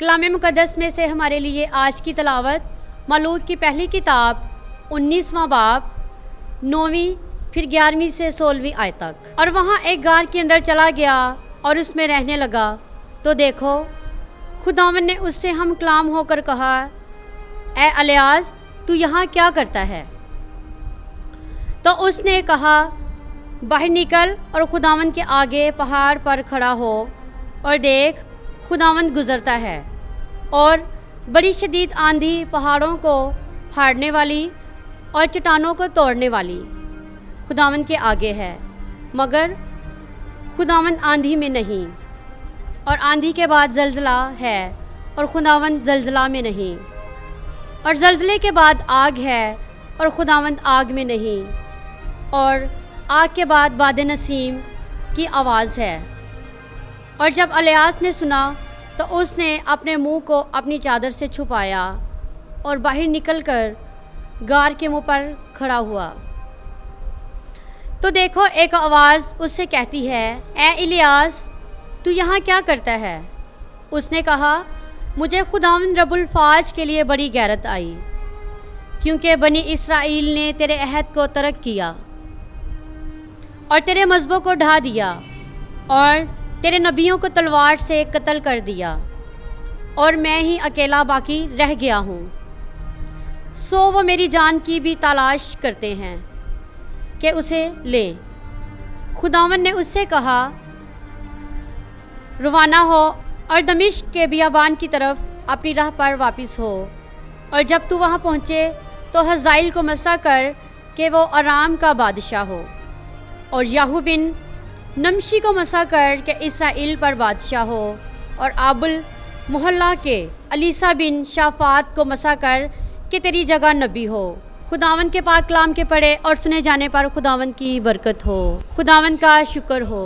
कलाम मुक़द्दस में से हमारे लिए आज की तलावत मलूक की पहली किताब 19वां बाब 9वीं फिर 11वीं से 16वीं आयत तक। और वहाँ एक गार के अंदर चला गया और उसमें रहने लगा। तो देखो, खुदावन ने उससे हम कलाम होकर कहा, ए अलियास, तू यहाँ क्या करता है? तो उसने कहा, बाहर निकल और खुदावन के आगे पहाड़ पर खड़ा हो और देख, खुदावंद गुज़रता है और बड़ी शदीद आंधी पहाड़ों को फाड़ने वाली और चट्टानों को तोड़ने वाली खुदावंद के आगे है, मगर खुदावंद आंधी में नहीं। और आंधी के बाद जलजला है और खुदावंद जलजला में नहीं। और जलजले के बाद आग है और खुदावंद आग में नहीं। और आग के बाद बाद नसीम की आवाज़ है। और जब अलियास ने सुना तो उसने अपने मुंह को अपनी चादर से छुपाया और बाहर निकलकर गार के मुंह पर खड़ा हुआ। तो देखो, एक आवाज़ उससे कहती है, ए इलियास, तू यहाँ क्या करता है? उसने कहा, मुझे खुदावंद रब्बुल फ़ाज के लिए बड़ी गैरत आई, क्योंकि बनी इसराइल ने तेरे अहद को तर्क किया और तेरे मज़हबों को ढा दिया और तेरे नबियों को तलवार से कत्ल कर दिया, और मैं ही अकेला बाकी रह गया हूँ। सो वो मेरी जान की भी तलाश करते हैं कि उसे ले। खुदावन ने उससे कहा, रवाना हो और दमिश्क के बियाबान की तरफ अपनी राह पर वापस हो, और जब तू वहाँ पहुँचे तो हज़ाइल को मसा कर कि वो आराम का बादशाह हो, और याहू बिन नमशी को मसा कर के इसराइल पर बादशाह हो, और आबुल मोहल्ला के अलीसा बिन शाफात को मसा कर कि तेरी जगह नबी हो। खुदावन के पाक कलाम के पढ़े और सुने जाने पर खुदावन की बरकत हो। खुदावन का शुक्र हो।